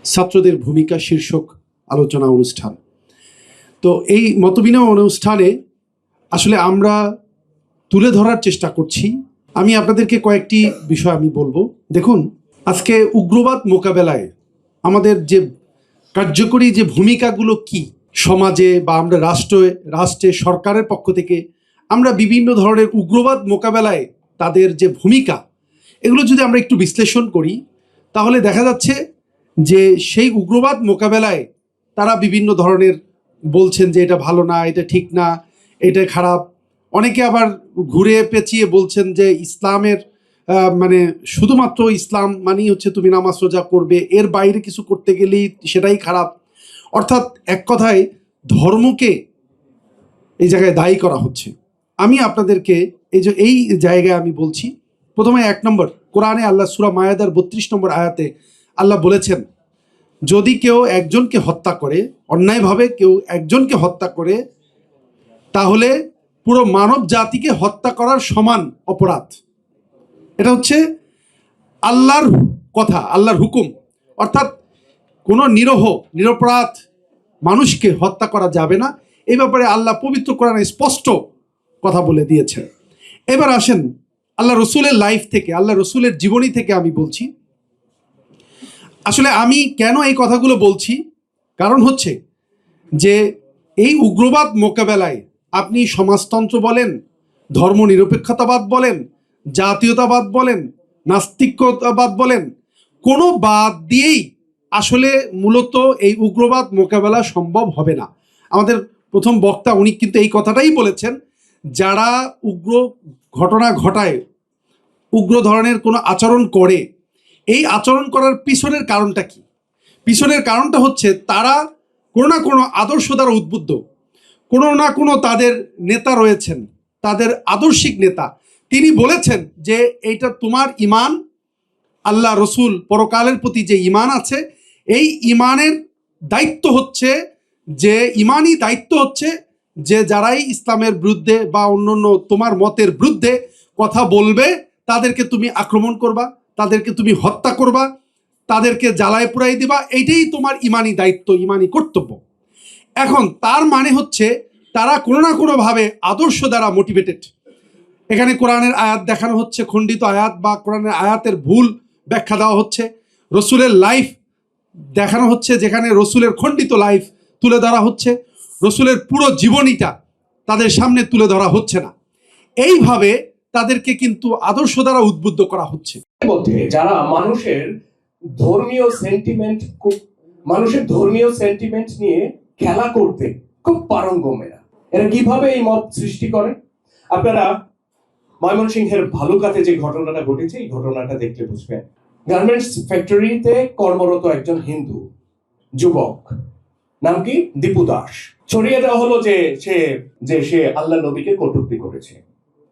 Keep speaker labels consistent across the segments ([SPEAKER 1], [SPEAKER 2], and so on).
[SPEAKER 1] ছাত্রদের ভূমিকা শীর্ষক আলোচনা অনুষ্ঠান। তো এই মতবিনিময় অনুষ্ঠানে আসলে আমরা তুলে ধরার চেষ্টা করছি। আমি আপনাদেরকে কয়েকটি বিষয় আমি বলবো। দেখুন, আজকে উগ্রবাদ মোকাবেলায় আমাদের যে কার্যকরী যে ভূমিকাগুলো কি সমাজে বা আমরা রাষ্ট্রে সরকারের পক্ষ থেকে আমরা বিভিন্ন ধরনের উগ্রবাদ মোকাবেলায় তাদের যে ভূমিকা, এগুলো যদি আমরা একটু বিশ্লেষণ করি তাহলে দেখা যাচ্ছে যে সেই উগ্রবাদ মোকাবেলায় তারা বিভিন্ন ধরনের বলছেন যে এটা ভালো না, এটা ঠিক না, এটা খারাপ। অনেকে আবার ঘুরে পেঁচিয়ে বলছেন যে ইসলামের মানে শুধুমাত্র ইসলাম মানেই হচ্ছে তুমি নামাজ রোজা করবে, এর বাইরে কিছু করতে গেলেই সেটাই খারাপ। অর্থাৎ এক কথায় ধর্মকে এই জায়গায় দায়ী করা হচ্ছে। আমি আপনাদেরকে এই জায়গায় আমি বলছি, প্রথমে 1 নম্বর, কোরআনে আল্লাহ সূরা মায়াদার 32 নম্বর আয়াতে আল্লাহ বলেছেন, যদি কেউ একজনকে হত্যা করে, অন্যায়ভাবে কেউ একজনকে হত্যা করে, তাহলে পুরো মানব জাতিকে হত্যা করার সমান অপরাধ। এটা হচ্ছে আল্লাহর কথা, আল্লাহর হুকুম। অর্থাৎ কোনো নিরপরাধ মানুষকে হত্যা করা যাবে না, এই ব্যাপারে আল্লাহ পবিত্র কোরআনে স্পষ্ট কথা বলে দিয়েছেন। এবার আসেন আল্লাহ রসুলের লাইফ থেকে, আল্লাহ রসুলের জীবনী থেকে আমি বলছি। আসলে আমি কেন এই কথাগুলো বলছি, কারণ হচ্ছে যে এই উগ্রবাদ মোকাবেলায় আপনি সমাজতন্ত্র বলেন, ধর্মনিরপেক্ষতাবাদ বলেন, জাতীয়তাবাদ বলেন, নাস্তিকতাবাদ বলেন, কোনো বাদ দিয়েই আসলে মূলত এই উগ্রবাদ মোকাবেলা সম্ভব হবে না। আমাদের প্রথম বক্তা উনি কিন্তু এই কথাটাই বলেছেন, যারা উগ্র ঘটনা ঘটায়, উগ্র ধরনের কোনো আচরণ করে, এই আচরণ করার পিছনের কারণটা কি? পিছনের কারণটা হচ্ছে তারা কোনো না কোনো আদর্শ দ্বারা উদ্বুদ্ধ, কোনো না কোনো তাদের নেতা রয়েছেন, তাদের আদর্শিক নেতা, তিনি বলেছেন যে এইটা তোমার ইমান, আল্লাহ রসুল পরকালের প্রতি যে ইমান আছে, এই ইমানের দায়িত্ব হচ্ছে যে ইমানই দায়িত্ব হচ্ছে যে যারাই ইসলামের বিরুদ্ধে বা অন্যান্য তোমার মতের বিরুদ্ধে কথা বলবে তাদেরকে তুমি আক্রমণ করবা, তাদেরকে তুমি হত্যা করবা, তাদেরকে জ্বালায় পুড়াই দিবা, এইটাই তোমার ইমানি দায়িত্ব, ইমানি কর্তব্য। এখন তার মানে হচ্ছে তারা কোনো না কোনোভাবে আদর্শ দ্বারা মোটিভেটেড। এখানে কোরআনের আয়াত দেখানো হচ্ছে খণ্ডিত আয়াত, বা কোরআনের আয়াতের ভুল ব্যাখ্যা দেওয়া হচ্ছে। রসুলের লাইফ দেখানো হচ্ছে, যেখানে রসুলের খণ্ডিত লাইফ তুলে ধরা হচ্ছে, রসুলের পুরো জীবনীটা তাদের সামনে তুলে ধরা হচ্ছে না। এইভাবে তাদেরকে কিন্তু আদর্শ দ্বারা উদ্বুদ্ধ করা হচ্ছে।
[SPEAKER 2] মধ্যে যারা মানুষের ধর্মীয় সেন্টিমেন্ট নিয়ে খেলা করতে খুব পারঙ্গম। এরা কিভাবে এই মত সৃষ্টি করে? আপনারা ময়মনসিংহের ভালুকাতে যে ঘটনাটা ঘটেছে, এই ঘটনাটা দেখলে বুঝবেন। গার্মেন্টস ফ্যাক্টরিতে কর্মরত একজন হিন্দু যুবক, নাম কি দীপু দাস, ছড়িয়ে দেওয়া হলো যে সে আল্লাহ নবীকে কটূক্তি করেছে।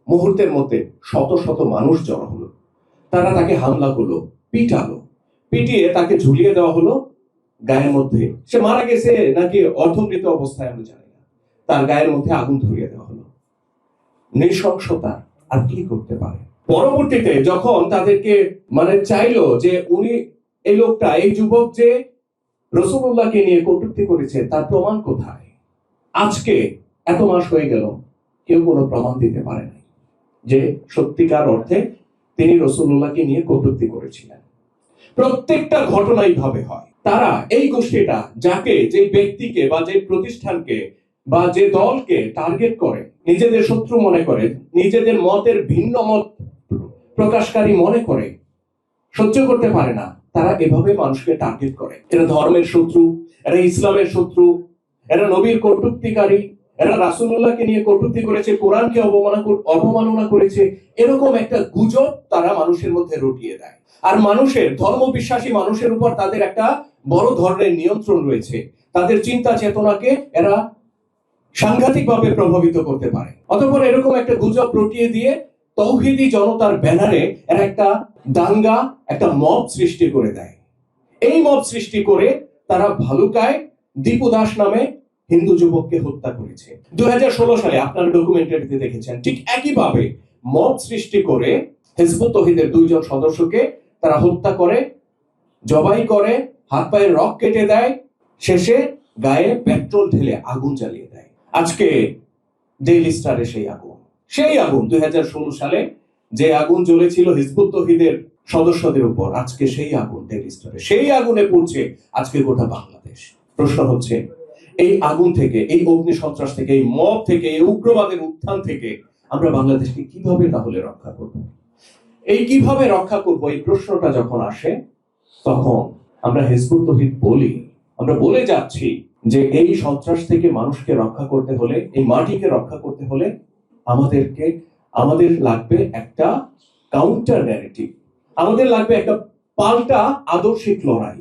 [SPEAKER 2] মুহূর্তের মধ্যে শত শত মানুষ জড়ো হলো, তারা তাকে হামলা করলো, পিটিয়ে তাকে ঝুলিয়ে দেওয়া হলো গায়ের মধ্যে। সে মারা গেছে নাকি অর্ধমৃত অবস্থায় আমি জানি না, তার গায়ের মধ্যে আগুন ধরিয়ে দেওয়া হলো। নৃশংসতা আর কি করতে পারে? পরবর্তীতে যখন তাদেরকে চাইলো যে উনি, এই লোকটা, এই যুবক যে রাসূলুল্লাহকে নিয়ে কটূক্তি করেছে তার প্রমাণ কোথায়? আজকে এত মাস হয়ে গেল কেউ কোনো প্রমাণ দিতে পারে না যে সত্যিকার অর্থে তিনি রাসূলুল্লাহকে নিয়ে কটূক্তি করেছিলেন। প্রত্যেকটা ঘটনাই ভাবে হয়। তারা এই গোষ্ঠীটা যে ব্যক্তিকে বা যে প্রতিষ্ঠানকে বা যে দলকে টার্গেট করে, নিজেদের শত্রু মনে করে, নিজেদের মতের ভিন্ন মত প্রকাশকারী মনে করে, সহ্য করতে পারে না, তারা এভাবে মানুষকে টার্গেট করে। এরা ধর্মের শত্রু, এরা ইসলামের শত্রু, এরা নবীর কটূক্তিকারী, এরা রাসূলুল্লাহকে নিয়ে কটূক্তি করেছে, কোরআনকে অবমাননা করেছে, এরকম একটা গুজব তারা মানুষের মধ্যে রটিয়ে দেয়। আর ধর্মবিশ্বাসী মানুষের উপর তাদের একটা বড় ধরনের নিয়ন্ত্রণ রয়েছে। তাদের চিন্তা চেতনাকে এরা সাংঘাতিকভাবে প্রভাবিত করতে পারে। অতঃপর এরকম একটা গুজব রটিয়ে দিয়ে তৌহিদি জনতার ব্যানারে এরা একটা দাঙ্গা, একটা মব সৃষ্টি করে দেয়। এই মব সৃষ্টি করে তারা ভালুকায় দীপু দাস নামে হিন্দু যুবককে হত্যা করেছে। 2016 সালে আপনারা ডকুমেন্টারিতে দেখেছেন। ঠিক একইভাবে মব সৃষ্টি করে হিজবুত তৌহিদের 2 জন সদস্যকে তারা হত্যা করে, জবাই করে, হাত পায়ের রক কেটে দেয়, শেষে গায়ে পেট্রোল ঢেলে আগুন জ্বালিয়ে দেয়। আজকে ডেইলি স্টারে সেই আগুন 2016 সালে যে আগুন জ্বলেছিল হিজবুত তৌহিদের সদস্যদের উপর, আজকে সেই আগুন ডেইলি স্টারে, সেই আগুনে পড়ছে আজকে গোটা বাংলাদেশ। প্রশ্ন হচ্ছে, এই আগুন থেকে, এই অগ্নি সন্ত্রাস থেকে, এই মব থেকে, এই উগ্রবাদের উত্থান থেকে আমরা বাংলাদেশকে কিভাবে তাহলে রক্ষা করব? এই কিভাবে রক্ষা করব, এই প্রশ্নটা যখন আসে, তখন আমরা হিজবুত তৌহিদ বলি, আমরা বলে যাচ্ছি যে এই সন্ত্রাস থেকে মানুষকে রক্ষা করতে হলে, এই মাটিকে রক্ষা করতে হলে আমাদের লাগবে একটা কাউন্টার ন্যারেটিভ, আমাদের লাগবে একটা পাল্টা আদর্শিক লড়াই।